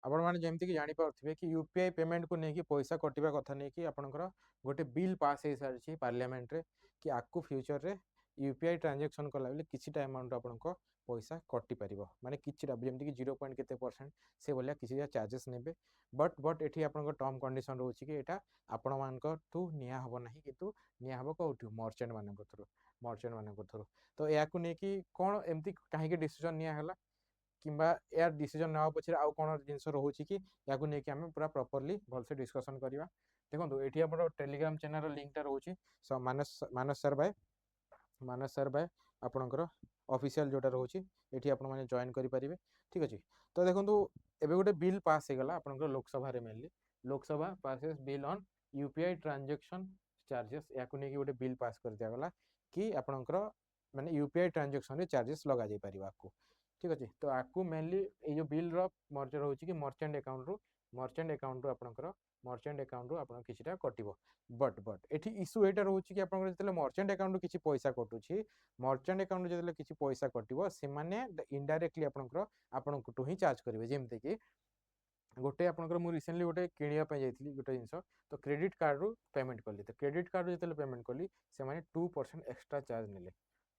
आपण मैंने जमती कि जानीपे कि यूपीआई पेमेंट को लेकिन पैसा कटिया कथा नहीं कि आपंकर गोटे बिल पास हो सारी पार्लियामेंट रे कि आपको फ्यूचर रे यूपीआई ट्रांजेक्शन कला बेले किसी अमाउंट आपको पैसा कटि पार माने किसी जमीक 0.केते% से भाया किसी चार्जेस ने बट ये आप टर्म कंडीशन रोचे कि यहाँ आपण मानू निहब ना कि निहब कौटू मर्चेंट मान थ्रू तो या कौन एमती कहीं डिसीजन निहला किंबा यार डिसीजन ना पछे आउ कोन जिंस रोचे कि या लेकिन आम पूरा प्रॉपर्ली भलसे डिस्कशन करवा देखो ये आप टेलीग्राम चैनल लिंकटा रोचे मानस सर बाय आपणकर ऑफिशियल जोटा रोचे ये आप जॉइन करेंगे ठीक अच्छे तो देखो एबे गोटे बिल पास हो गला आपणकर Lok Sabha mainly Lok Sabha passes bill on UPI transaction charges या गोटे बिल पास कर दिया गला कि आपणकर माने यूपीआई ट्रांजैक्शन रे चार्जेस लगा जाई परिबा आपको ठीक अच्छे तो आपको मेनली ये जो बिल मर्जर हो कि मर्चेंट अकाउंट रू आपणकर मर्चेंट अकाउंट रू आपन किछिटा कटिबो बट एठी इशू एटा रोची कि आपन जतले मर्चेंट अकाउंट किछि पैसा कटुछि मर्चेंट अकाउंट जतले किछि पैसा कटिबो से माने इनडायरेक्टली आपन को ही चार्ज करिवे जेमते कि गोटे आपनकर मु रिसेंटली गोटे किनिया पे जाइथिली गोटे जिंस तो क्रेडिट कार्ड रू पेमेंट कली तो क्रेडिट कार्ड जतले पेमेंट कली से माने 2% एक्स्ट्रा चार्ज नेले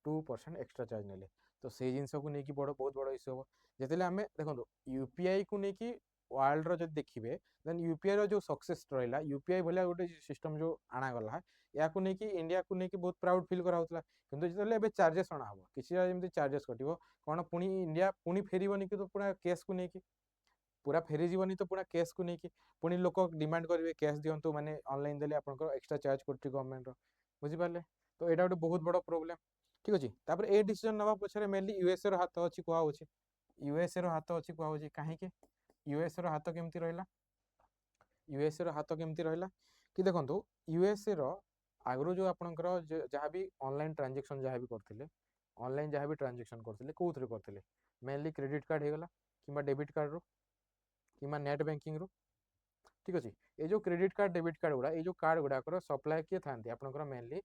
2% एक्स्ट्रा चार्ज नेले तो से जिंस को नेकी बहुत बड़ इश्यू हो जतले आमे देखो यूपीआई को नेकी वर्ल्ड रो जब देखिए देन यूपीआई रो जो सक्सेस रहा यूपीआई भाया गोटे सिस्टम जो आनागला या इंडिया को लेकिन बहुत प्राउड फील कराला किंतु जो चार्जेस अणा हम किसी चार्जेस कटो कौन पुणी इंडिया पुणी फेरबनी कि तो पूरा केस को लेकिन पूरा फेरी जीवनी तो पूरा केस को लेकिन पुणी लोक डिमांड करेंगे कैश दिंतु माने ऑनलाइन देले आपनकर एक्स्ट्रा चार्ज कर गवर्नमेंट बुझिपारे तो यहाँ गोटे बहुत बड़ प्रोब्लेम ठीक अच्छे तापर ए डिसीजन नवा पछरे मेनली यूएसए रो हाथ अच्छी कहुच्छे यूएसए रो हाथ अच्छी कहुच्छे कहीं यूएसए रो हाथ केमती रहा यूएसए रो हाथ केमती रहा कि देखो यूएसए रो आगु जो आपंकर जहाँ भी ऑनलाइन ट्रांजेक्शन जहाँ भी करते ऑनलाइन जहाँ भी ट्रांजेक्शन करते कौन करते मेनली क्रेडिट कार्ड होगला कि डेबिट कार्ड रू कि नेट बैंकिंग रू ठीक अच्छे ये जो क्रेडिट कार्ड डेबिट कार्ड गुड़ा ये जो कार्ड गुड़ाकर सप्लाय किए था आपंकर mainly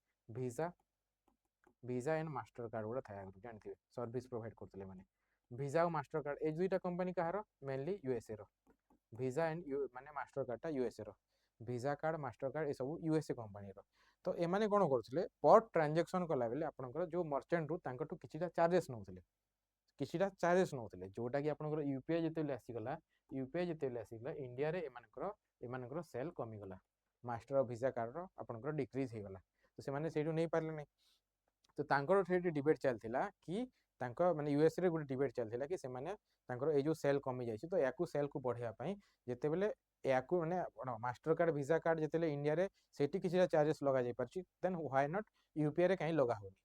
visa and master card गुड़ा था जानते सर्विस प्रोवाइड करते माने वीजा और मास्टर कार्ड ये दुईटा कंपनी कहार मेनली यूएसए रो वीजा एंड माने मास्टर कार्डटा यूएसए रो वीजा कार्ड मास्टर कार्ड ये सब यूएसए कंपनी रो तो एमाने कोन करथिले पर ट्रांजैक्शन कला बेले आपनकर जो मर्चेंट रू तांकटू किछिटा चार्जेस नउथिले जोटा कि आपनकर यूपीआई जेतेले आसीगला इंडिया रे एमानकर सेल कमी गला मास्टर और वीजा कार्ड रो आपनकर डिक्रीज हे गला तो से माने सेटू नै पारले नै तो तांकर ठेठी डिबेट चलथिला कि माने यूएस रे गोटे डिबेट चलथिला कि से माने तांकर ए जो सेल कमी जाइछि तो याकू सेल को बढ़िया पई जेते बेले याकू माने मास्टर कार्ड वीजा कार्ड जेते इंडिया रे सेठी किछि चार्जेस लगा जाय परछि देन व्हाई नॉट यूपीआई रे कहीं लगा होनी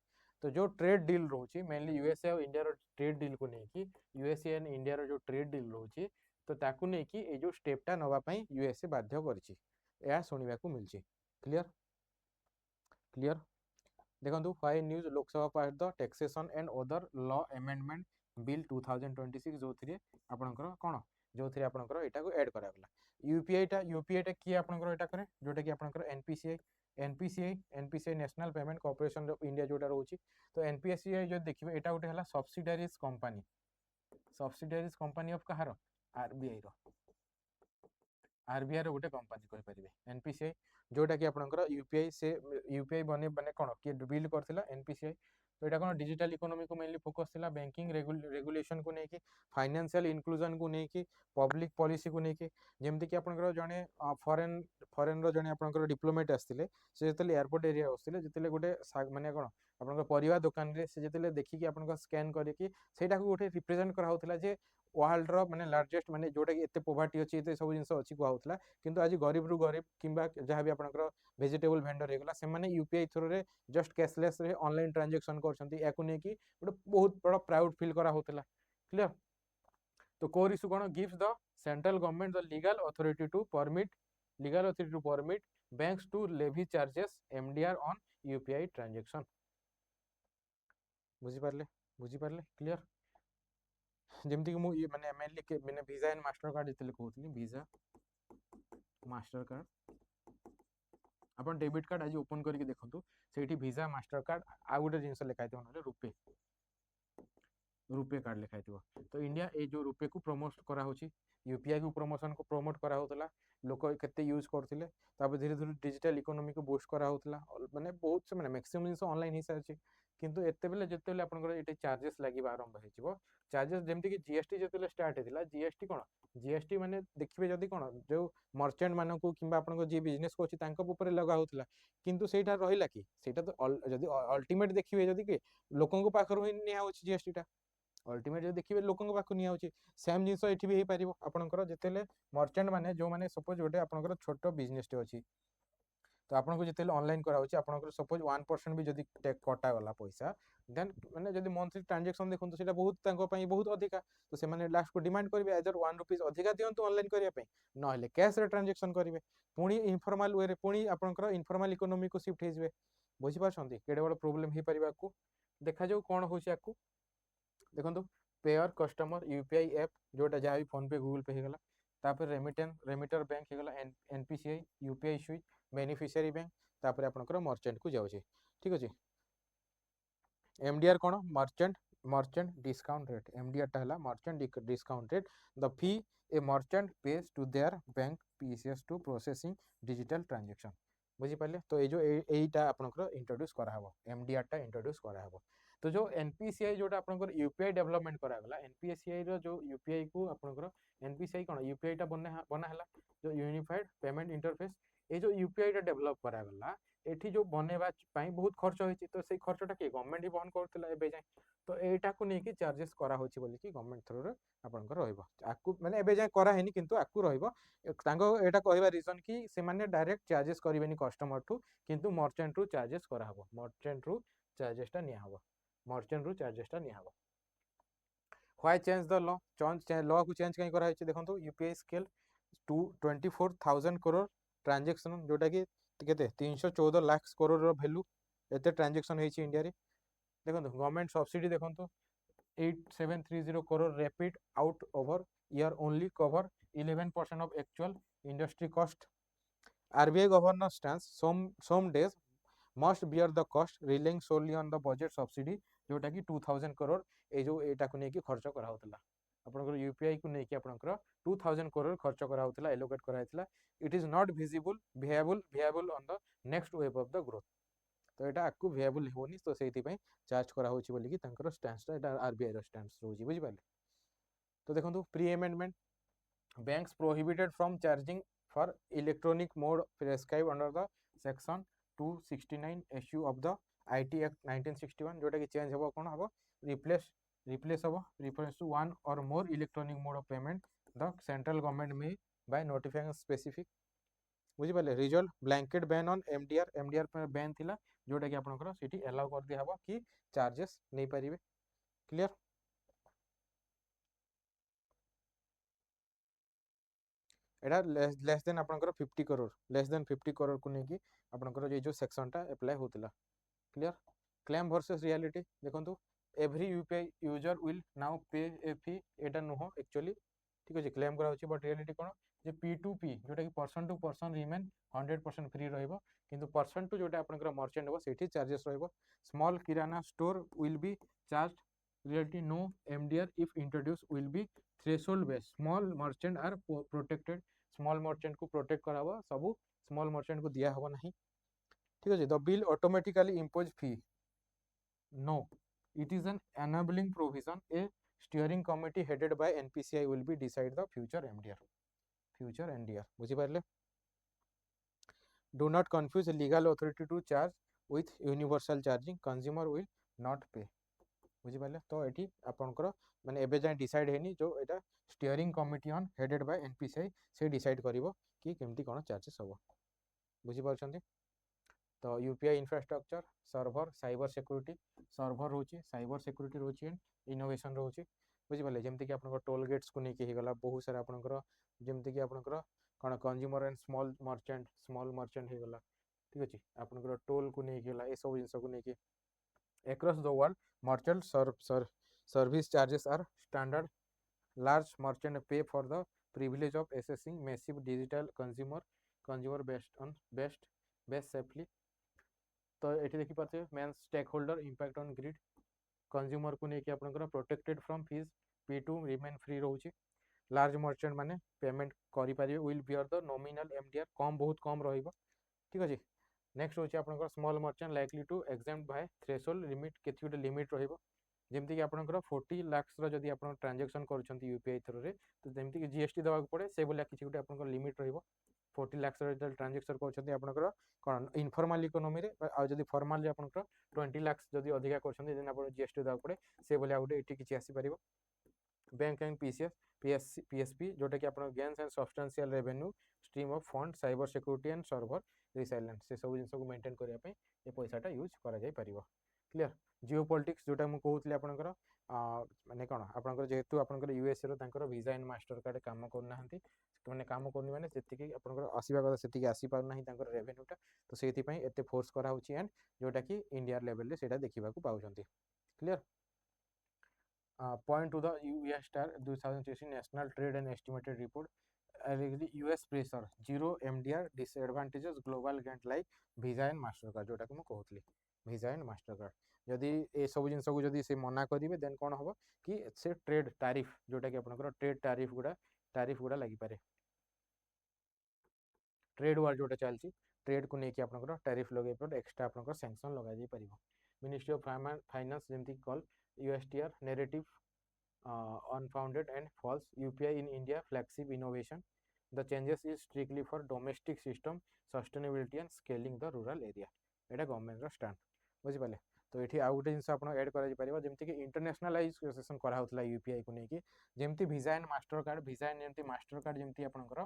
तो जो ट्रेड डील रोची मेनली यूएसए और इंडिया रो ट्रेड डील को नहीं कि यूएसए एंड इंडिया रो जो ट्रेड डील रोची तो ताकू नहीं कि ए जो स्टेपटा नवा पई यूएसए बाध्य करछि या सुनिबा को मिलछि क्लियर क्लियर देखो five news Lok Sabha pass the taxation and other law amendment bill 2026 जो थी आपनकर कौन जो थी आपनकर एटा को ऐड करा गला यूपीआईटा किए आपनकर एटा करे जोटा कि आपनकर NPCI national payment corporation of India जोटा रोची तो एनपीसीआई जो देखिबे एटा गोटे हला सब्सिडारीज कंपनी ऑफ कहार आरबीआई रो आरबीआई रो गोटे कंपनी कहि परिबे एनपीसीआई जोटा कि आपनकर यूपीआई बने माने कोन कि बिल्ड करथिला एनपीसीआई तो एटा कोन डिजिटल इकोनॉमी को मेनली फोकस थिला बैंकिंग रेगुलेशन को नेकी फाइनेंशियल इंक्लूजन को नेकी पब्लिक पॉलिसी को नेकी जेमति कि आपनकर जने फॉरेन रो जने आपनकर डिप्लोमेट आस्थिले से जतले एयरपोर्ट एरिया आस्थिले जतले गोटे माने कोन आपनकर परिवार दुकान रे से जतले देखि कि आपनकर स्कैन करे कि सेटा को गोटे रिप्रेजेंट करा होथिला जे वर्ल्ड रो माने लार्जेस्ट माने जोटा कि एते पोवर्टी अछि एते सब जिंस अछि को होथिला किंतु आज गरीब रु गरीब किंबा जहाँ भी आपनकर वेजिटेबल भेंडर होगला से माने यूपीआई थ्रू रे जस्ट कैशलेस रे ऑनलाइन ट्रांजैक्शन करछंती याकू ने कि गोटे बहुत बड़ा प्राउड फील करा होथिला क्लियर तो कोर इशू कोन gives the central government the legal authority to permit banks to levy charges MDR on UPI transaction बुझी पारले क्लियर जेमती कि मु ये माने मेनली के माने वीजा एंड मास्टर कार्ड जतले कहउतली वीजा मास्टर कार्ड अपन डेबिट कार्ड आज ओपन करके देखंतु सेठी वीजा मास्टर कार्ड आ गोटे जिंस लिखाई थो रुपे रुपे कार्ड लिखाई थो तो इंडिया ये जो रुपे को प्रमोट करा होची यूपीआई को प्रमोट करा होतला लोक केते यूज करथिले तापर धीरे धीरे डिजिटल इकोनॉमी को बूस्ट करा होतला माने बहुत से माने मैक्सिमम जिंस ऑनलाइन ही सारची किंतु एते बेले जेते बेले आपनकर एटे चार्जेस लागिबा आरंभ हेजिवो चार्जेस जेमति कि जीएसटी जेते बेले स्टार्ट हेतिला जीएसटी कोन जीएसटी माने देखिबे जदी कोन जो मर्चेंट मानको किंबा आपनको जे बिजनेस को अछि तांको ऊपर लगा होतला किंतु सेटा रहिला कि सेटा तो जदी अल्टीमेट देखिबे जदी कि लोकन को पाखर ही निया होछि जीएसटी टा अल्टीमेट जो देखिए लोकन पाक नि आउची सेम जिंस एठी भी हे पारिबो आपनकर जेतेले मर्चेंट माने जो माने सपोज गोटे आपनकर छोटो बिजनेस टे अछि तो आपनको जेतेले ऑनलाइन करा होची आपनकर सपोज 1% भी जदी टेक कटा गला पैसा देन माने जदी मंथली ट्रांजैक्शन देखन तो सेटा बहुत तांको पई बहुत अधिका तो से माने लास्ट को डिमांड करबे आइदर 1 रुपीस अधिका दियंतु ऑनलाइन करिया पई न हले कैश रे ट्रांजैक्शन करिवे पुनी इनफॉर्मल वे रे पुनी आपनकर इनफॉर्मल इकोनॉमी को शिफ्ट हेजबे बुझी पाछंती केडे बड़ प्रॉब्लम हे परिबा को देखा जाऊ कोन होची आकु देखो पेयर कस्टमर यूपीआई ऐप जोटा जहाँ भी फोन पे गूगल पे होगा तापर रेमिटर बैंक होगा NPCI UPI switch beneficiary bank तापर आपनकर मर्चेंट को जाउछे ठीक अछि एमडीआर कोन merchant merchant discount rate MDR टा हला merchant discount rate the fee a merchant pays to their bank PCS to processing digital transaction बुझी पाले तो ये जो एटा आपनकर इंट्रोड्यूस करा हबो एमडीआर टा इंट्रोड्यूस करा हबो तो जो एनपीसीआई जोटा आपनकर यूपीआई डेवलपमेंट करा गला एनपीसीआई रो जो यूपीआई को आपनकर एनपीसीआई कोन यूपीआई टा बना हला जो यूनिफाइड पेमेंट इंटरफेस ए जो यूपीआई टा डेवलप करा गला एठी जो बनेबा पई बहुत खर्च होइछि तो सेई खर्चटा के गवर्नमेंट ही बहन करथिला एबे जाय तो एटा को नेकी चार्जेस करा होछि बोली कि गवर्नमेंट थ्रू रे आपनकर रहइबो आकु माने एबे जाय करा हेनी किंतु आकु रहइबो तांको एटा कहबा रीजन कि से माने डायरेक्ट चार्जेस करिवेनी कस्टमर टू किंतु मर्चेंट रू चार्जेस करा हबो मर्चेंट रू चार्जेस टा निया हबो मर्चेंट रू चार्जेस टा निया हबो why change the law law को चेंज कहीं करा है देखो UPI scale to 24,000 crore transaction जोटा कि केते 314 लाख करोड़ रो वैल्यू एते ट्रांजेक्शन है इंडिया रे देखो गवर्नमेंट सब्सिडी देखो 8730 crore rapid out over year only cover 11% of actual industry cost RBI governor stance some days must bear the cost relying solely on the budget subsidy जोटा कि 2000 करोड़ ए जो एटा को नेकी खर्च करा होतला आपनकर यूपीआई को नेकी आपनकर 2000 करोड़ खर्च करा होतला एलोकेट करा होतला it is not viable on the next wave of the growth तो एटा आकु विएबल होनी तो सेति पई चार्ज करा होची बोली कि तंकर स्टैंस एटा आरबीआई रो स्टैंस रोजी बुझि पाले तो देखंतु pre amendment banks prohibited from charging for electronic mode prescribed under the section 269 SU of the IT Act 1961 जोटा कि चेंज हबो कोन हबो रिप्लेस हबो reference to one or more electronic mode of payment the central government may by notifying specific बुझि पाले result blanket ban on MDR पर ban थिला जोटा कि आपनकर सिटी अलाउ कर दिया हबो कि चार्जेस नै परिबे क्लियर एटा लेस देन आपनकर 50 करोड़ लेस देन 50 करोड़ को नेकी आपनकर जे जो सेक्शन टा अप्लाई होतला क्लियर क्लेम वर्सेस रियलिटी देखंतु every UPI user will now पे ए फी एटा नो एक्चुअली ठीक अछि क्लेम करा होची but reality cone J P2P जोटा कि person to person remain 100% free रहइबो किंतु पर्सन टू जोटा आपनकर मर्चेंट हो सेठी चार्जेस रहइबो small kirana store will be charge reality no MDR if introduce will be threshold base small merchant are protected small merchant को प्रोटेक्ट कराबो सब स्मॉल मर्चेंट को दिया हबो नहीं ठीक अछि the bill automatically impose fee no it is an enabling provision a steering committee headed by npci will be decide the future ndr बुझी Parle do not confuse legal authority to charge with universal charging consumer will not pay बुझी पारले तो एठी आपनकर माने एबे जाय decide हेनी जो एटा steering committee on headed by NPCI से डिसाइड करिवो कि केमती कोन चार्जेस हबो बुझी पारछंती तो UPI infrastructure server cyber security server रोचे साइबर सिक्योरिटी रोचे इनोवेशन रोचे बुझी पाले जेमति कि आपनकर टोल गेट्स को नेकी हेगला बहुत सारा आपनकर जेमति कि आपनकर कोन कंज्यूमर एंड स्मॉल मर्चेंट हेगला ठीक अछि आपनकर टोल को नेकी गेला ए सब जिंस को नेकी across the world merchant service charges are standard large merchant pay for the privilege of accessing massive digital consumer based safely तो एठी देखि पाते main stake holder impact on grid consumer को लेकिन आपंकर protected from fees P2 remain free रोचे। Large merchant माने payment करें will bear the nominal MDR कम बहुत कम रहिबो ठीक अछि। नेक्स्ट होची आपनकर small merchant likely to exempt by threshold limit केति गोटे लिमिट रहिबो जेमति कि आपनकर 40 लाख रो जदी आपन ट्रांजैक्शन करूछंती यूपीआई थ्रू रे तो जेमति कि जीएसटी देबा पड़े से बोला किछि गोटे आपनकर लिमिट रहिबो 40 लाख रो जदी ट्रांजैक्शन करूछंती आपनकर कोन इनफॉर्मल इकोनॉमी रे आ जदी फॉर्मल रे आपनकर 20 लाख जदी अधिका करछंती देन आपन जीएसटी देबा पड़े से बोला गोटे एठी किछि आसी परिबो। बैंक एंड पीएसपी जोटा कि आपन gains and substantial revenue stream of fund cyber security and server resilience से सब जिन को मेंटेन करने ये पैसाटा यूज करा जाय परिबो। क्लियर। जियो पॉलिटिक्स जोटा मु कहउतली आपनकर माने कोन आपनकर जेहेतु आपनकर यूएस रो तांकर वीजा एंड मास्टर कार्ड काम करनाहंती माने काम करनी माने सेति कि आपनकर आसीबा कथा सेति कि आसी पार नाही तांकर रेवेन्यूटा तो सेति पई एते फोर्स करा होची एंड जोटा कि इंडिया लेवल रे सेटा देखिबा को पाउछंती। Clear. Point to the US star 2016 National Trade and Estimated Report. US pressure zero MDR disadvantages global grant like Visa and Mastercard जोटा कि मु कहउतली Visa and Mastercard जदि ए सब जिंस को जदि से मना करिवे देन कोन होबो कि से ट्रेड टैरिफ जोटा कि आपनकर ट्रेड टैरिफ गुडा लागि पारे ट्रेड वार जोटा चलची ट्रेड को नेकी आपनकर टैरिफ लगे पर एक्स्ट्रा आपनकर सैंक्शन लगा जाई परिबो। मिनिस्ट्री ऑफ फाइनेंस जेमति call USTR narrative unfounded and false UPI in India flagship innovation. The changes is strictly for domestic system sustainability and scaling the rural area. Etah government row stand बुझि पाले। तो एठी आ गुटे जिंस आपण add करा परिबो जेमति कि internationalisation करा होतला यूपीआई को नेकी जेमति वीजा एंड मास्टर कार्ड जेमति मास्टर कार्ड जेमति आपनकर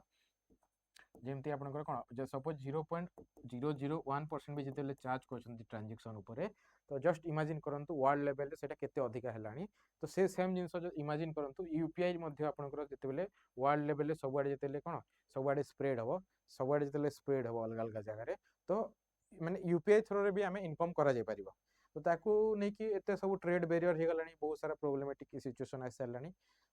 जेमति आपनकर कोन जे सपोज 0.001% भी जेतेले चार्ज करछंती ट्रांजैक्शन ऊपर तो जस्ट इमेजिन करंतु वर्ल्ड लेवल रे सेटा केते अधिका हेलानी तो से सेम जिंस जो इमेजिन करंतु यूपीआई मध्ये आपनकर जेतेबेले वर्ल्ड लेवल रे सबआडे जेतेले कोन सबआडे स्प्रेड हबो सबआडे जेतेले स्प्रेड हबो अलग अलग जगह रे तो माने यूपीआई थ्रू रे भी हमें इनकम करा जाय परिबो तो ताकू नै कि एते सब ट्रेड बैरियर हे गलानी बहुत सारा प्रॉब्लमेटिक सिचुएशन आ सलानी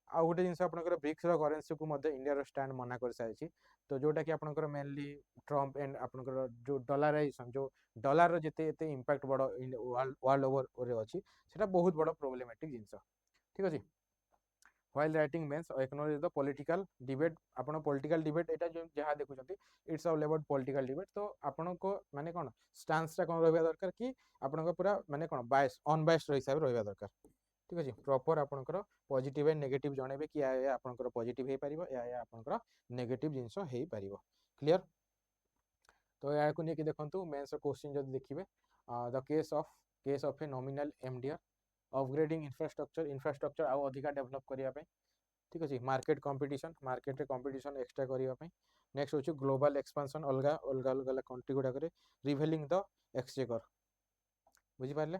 आ गोटे जिंस आपनकर ब्रिक्स रो करेंसी को मध्ये इंडिया रो स्टैंड मना कर साइछि तो जोटा कि आपनकर मेनली ट्रम्प एंड आपनकर जो डॉलराइजेशन जो डॉलर रो जेते एते इंपैक्ट बडो वर्ल्ड ओवर रे अछि सेटा बहुत बडो प्रॉब्लमेटिक जिंस ठीक अछि। while writing means acknowledge the political debate आपण political debate एटा जो जहा देखु छथि it's all about political debate तो आपण को माने कोन स्टांस ता कोन रहबा दरकार कि आपण को पूरा माने कोन बायस अनबायस्ड हिसाब रहबा दरकार ठीक अछि। प्रॉपर आपनकर पॉजिटिव एंड नेगेटिव जणेबे कि या आपनकर पॉजिटिव हे परिबो या आपनकर नेगेटिव जिंस हे परिबो। क्लियर। तो या को नेकी देखंतु मेंस क्वेश्चन जदि देखिबे the case of a nominal MDR upgrading infrastructure आ अधिका डेवलप करिया पे ठीक अछि। मार्केट रे कंपटीशन एक्स्ट्रा करिया पे नेक्स्ट होछि ग्लोबल एक्सपेंशन अलगा कंट्री गुडा करे रिवेलिंग द एक्सचेकर बुझि पारले।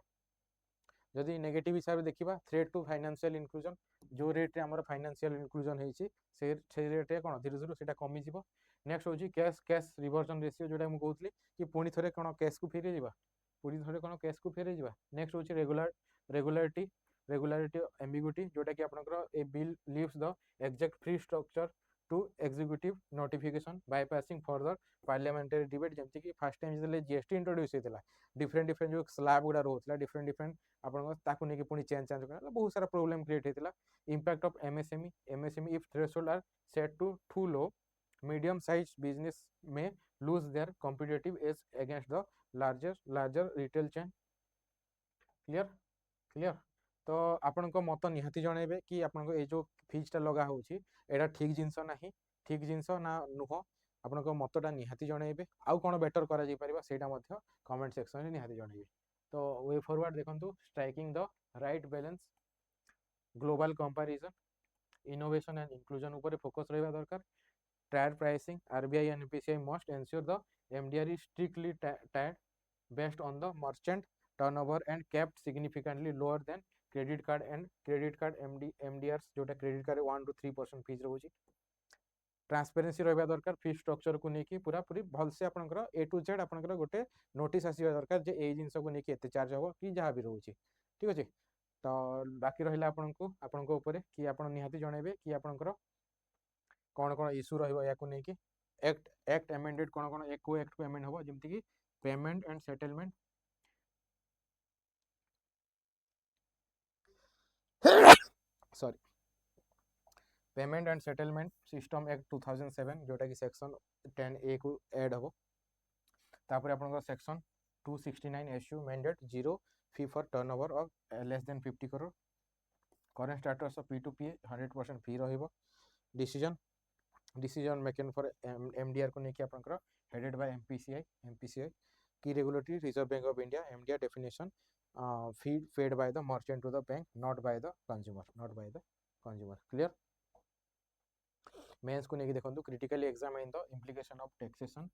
जदि नेगेटिव हिसाब देखिबा थ्रेट टू फाइनेंशियल इंक्लूजन जो रेट रे हमर फाइनेंशियल इंक्लूजन हेछि से रेट रे कोन धीरे धीरे सेटा कमी जिवो। नेक्स्ट होछि कैश रिवर्जन रेशियो जोटा हम कहउतली कि पुनी थरे कोन कैश को फेरे जिबा पुनी थरे कोन कैश को फेरे जिबा। नेक्स्ट होछि रेगुलारिटी एम्बिग्युइटी जोटा कि आपनकर a bill leaves the exact free structure to executive notification bypassing further parliamentary debate जेमति कि फर्स्ट टाइम जले जीएसटी इंट्रोड्यूस हेतला डिफरेंट जो स्लैब गुडा रहउतला डिफरेंट आपन ताकू नेकी पुनी चेंज करला बहुत सारा प्रॉब्लम क्रिएट हेतला। Impact of MSME if threshold are set to low medium size business में lose their competitive edge against the larger retail chain. Clear. तो आपण को मत निहाती जणेबे कि आपण को ए जो फीजटा लगा होछि एटा ठीक जिंस नाही ठीक जिंस ना नुह आपण को मतटा निहाती जणेबे आउ कोन बेटर करा जाय परिबा सेटा मध्ये कमेंट सेक्शन रे निहाती जणेबे। तो वे फॉरवर्ड देखंतु striking the right balance global comparison innovation and inclusion ऊपर फोकस रहबा दरकार। Trial pricing RBI and NPCI must ensure the MDR is strictly tied based on the merchant turnover and kept significantly lower than credit card MDRs जोटा credit card 1 to 3% fees रहउची। Transparency रहबा दरकार fee structure को नेकी पूरा पूरी भल से आपनकर ए टू जेड आपनकर गोटे नोटिस आसीबा दरकार जे ए जिंस को नेकी एते चार्ज होबो कि जहा भी रहउची ठीक अछि। तो बाकी रहिला आपनको ऊपर कि आपन निहाती जणेबे कि आपनकर कोन कोन इशू रहइबो या को नेकी एक्ट अमेंडेड कोन कोन एक को एक्ट को अमेंड होबो जेमति कि payment and settlement sorry payment and settlement system act 2007 जोटा कि सेक्शन 10A को ऐड हम तापर आपन section 269 SU mandate zero fee for turnover of less than 50 crore current status of P2P 100% fee रहिबो decision decision making for MDR को लेके आपन हेडेड बाय एमपीसीआई की regulatory Reserve Bank of India MDR definition fee paid by the merchant to the bank not by the consumer clear means को लेके देखंतु critically examine the implication of taxation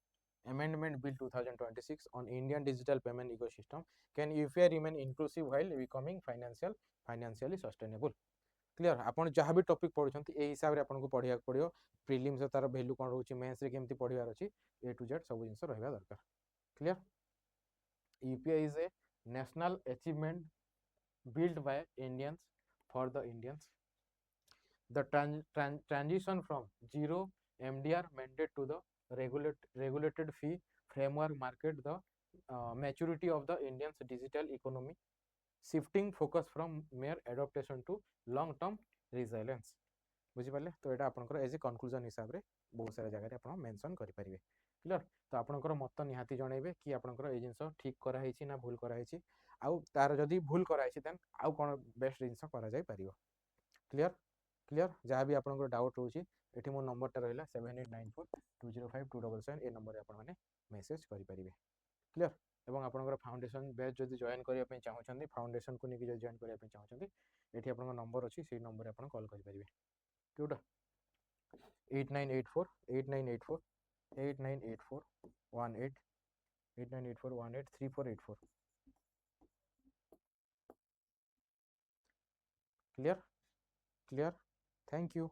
amendment bill 2026 on Indian digital payment ecosystem can UPI remain inclusive while becoming financially sustainable clear आपण जहाँ भी topic पढ़ुछंती ए हिसाब रे आपन को पढ़िया पड़ियो प्रीलिम्स रे तार वैल्यू कोन रहउची मेंस रे केमती पढ़ियार अछि ए टू जेड सब जिंस रहबा दरकार clear UPI is a national achievement built by Indians for the Indians the transition from zero MDR mandate to the regulated fee framework market the maturity of the Indians digital economy shifting focus from mere adaptation to long term resilience बुझिपारे तो यहाँ आपंकर as a conclusion हिसाब से बहुत सारा जगह आप mention करेंगे क्लियर तो आपंकर मत निहाती जनइबे कि आपंकर ये जिन ठीक कराई ना भूल कराई आउ तार जदि भूल कराई देन आउ कौन बेस्ट जिन क्लियर क्लियर जहाँ भी आपंकर डाउट रोचे ये मो नंबरटा रहा 7894205277 ये नंबर आपने मेसेज करेंगे क्लियर एवं आपंकर फाउंडेशन बैच जब जॉइन करने चाहते फाउंडेशन को लेकिन जॉइन करने चाहते ये आप नंबर अच्छी से नंबर आप कॉल करेंगे क्योंटा 8984 8984 क्लियर क्लियर थैंक यू